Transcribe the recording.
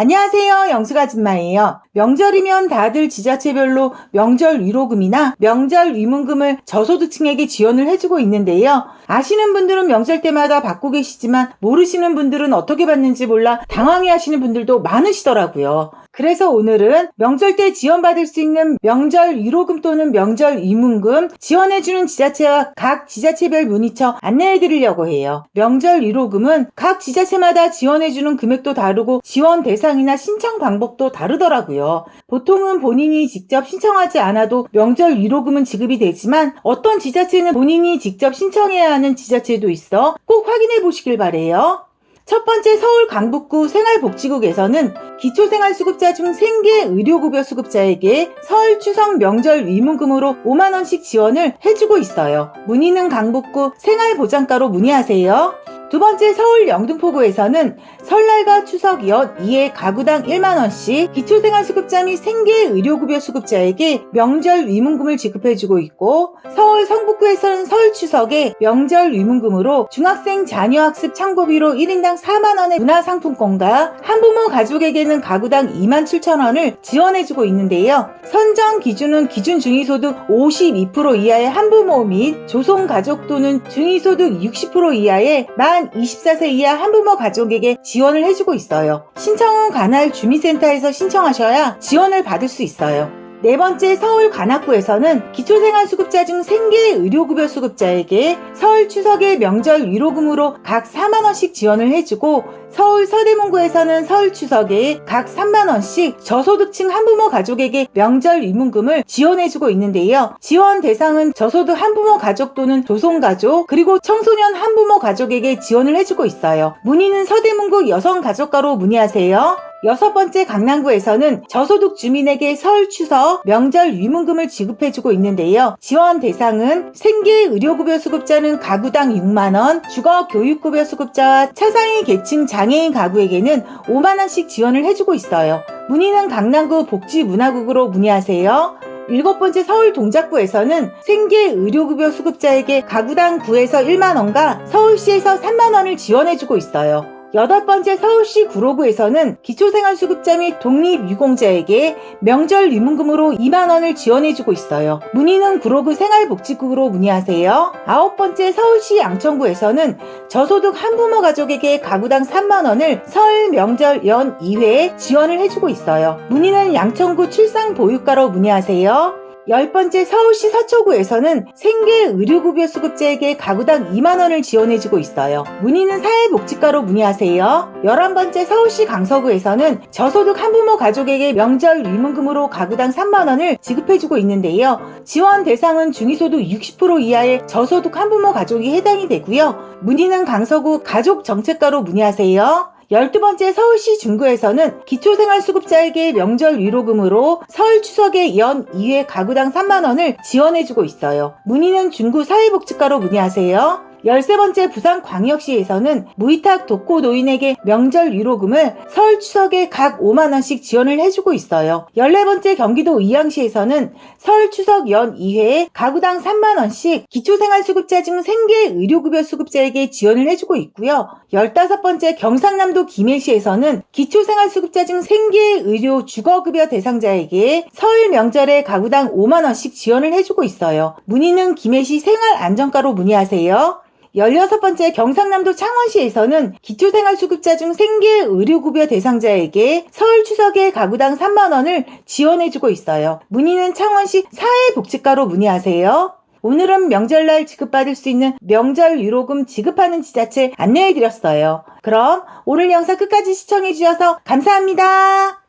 안녕하세요. 영수아줌마예요. 명절이면 다들 지자체별로 명절 위로금이나 명절 위문금을 저소득층에게 지원을 해주고 있는데요. 아시는 분들은 명절 때마다 받고 계시지만 모르시는 분들은 어떻게 받는지 몰라 당황해하시는 분들도 많으시더라고요. 그래서 오늘은 명절 때 지원받을 수 있는 명절 위로금 또는 명절 위문금 지원해주는 지자체와 각 지자체별 문의처 안내해드리려고 해요. 명절 위로금은 각 지자체마다 지원해주는 금액도 다르고 지원 대상이나 신청 방법도 다르더라고요. 보통은 본인이 직접 신청하지 않아도 명절 위로금은 지급이 되지만 어떤 지자체는 본인이 직접 신청해야 하는 지자체도 있어 꼭 확인해 보시길 바래요. 첫 번째 서울 강북구 생활복지국에서는 기초생활수급자 중 생계 의료급여 수급자에게 설 추석 명절 위문금으로 5만원씩 지원을 해주고 있어요. 문의는 강북구 생활보장과로 문의하세요. 두 번째 서울 영등포구에서는 설날과 추석 연 2회 가구당 1만원씩 기초생활수급자 및 생계의료급여 수급자에게 명절 위문금을 지급해주고 있고, 서울 성북구에서는 설 추석에 명절 위문금으로 중학생 자녀학습 참고비로 1인당 4만원의 문화상품권과 한부모 가족에게는 가구당 27,000원을 지원해주고 있는데요. 선정 기준은 기준 중위소득 52% 이하의 한부모 및 조손가족 또는 중위소득 60% 이하의 만 24세 이하 한부모 가족에게 지원을 해주고 있어요. 신청은 관할 주민센터에서 신청하셔야 지원을 받을 수 있어요. 네 번째 서울 관악구에서는 기초생활수급자 중 생계의료급여 수급자에게 설 추석의 명절 위로금으로 각 4만원씩 지원을 해주고, 서울 서대문구에서는 설 추석에 각 3만원씩 저소득층 한부모 가족에게 명절 위문금을 지원해주고 있는데요. 지원 대상은 저소득 한부모 가족 또는 조손가족 그리고 청소년 한부모 가족에게 지원을 해주고 있어요. 문의는 서대문구 여성가족과로 문의하세요. 여섯 번째 강남구에서는 저소득 주민에게 설 추석 명절 위문금을 지급해주고 있는데요. 지원 대상은 생계의료급여 수급자는 가구당 6만원, 주거교육급여 수급자와 차상위 계층 장애인 가구에게는 5만원씩 지원을 해주고 있어요. 문의는 강남구 복지문화국으로 문의하세요. 일곱 번째 서울 동작구에서는 생계의료급여 수급자에게 가구당 9에서 1만원과 서울시에서 3만원을 지원해주고 있어요. 여덟 번째 서울시 구로구에서는 기초생활수급자 및 독립유공자에게 명절 위문금으로 2만원을 지원해주고 있어요. 문의는 구로구 생활복지국으로 문의하세요. 아홉 번째 서울시 양천구에서는 저소득 한부모 가족에게 가구당 3만원을 설 명절 연 2회 지원을 해주고 있어요. 문의는 양천구 출산보육과로 문의하세요. 열 번째 서울시 서초구에서는 생계의료급여 수급자에게 가구당 2만원을 지원해주고 있어요. 문의는 사회복지과로 문의하세요. 11번째 서울시 강서구에서는 저소득 한부모 가족에게 명절 위문금으로 가구당 3만원을 지급해주고 있는데요. 지원 대상은 중위소득 60% 이하의 저소득 한부모 가족이 해당이 되고요. 문의는 강서구 가족정책과로 문의하세요. 12번째 서울시 중구에서는 기초생활수급자에게 명절 위로금으로 설 추석에 연 2회 가구당 3만원을 지원해주고 있어요. 문의는 중구 사회복지과로 문의하세요. 13번째 부산광역시에서는 무위탁 독거 노인에게 명절 위로금을 설 추석에 각 5만원씩 지원을 해주고 있어요. 14번째 경기도 의왕시에서는 설 추석 연 2회에 가구당 3만원씩 기초생활수급자 중 생계의료급여 수급자에게 지원을 해주고 있고요. 15번째 경상남도 김해시에서는 기초생활수급자 중 생계의료 주거급여 대상자에게 설 명절에 가구당 5만원씩 지원을 해주고 있어요. 문의는 김해시 생활안전과로 문의하세요. 16번째 경상남도 창원시에서는 기초생활수급자 중 생계의료급여 대상자에게 설 추석에 가구당 3만원을 지원해주고 있어요. 문의는 창원시 사회복지과로 문의하세요. 오늘은 명절날 지급받을 수 있는 명절 위로금 지급하는 지자체 안내해드렸어요. 그럼 오늘 영상 끝까지 시청해주셔서 감사합니다.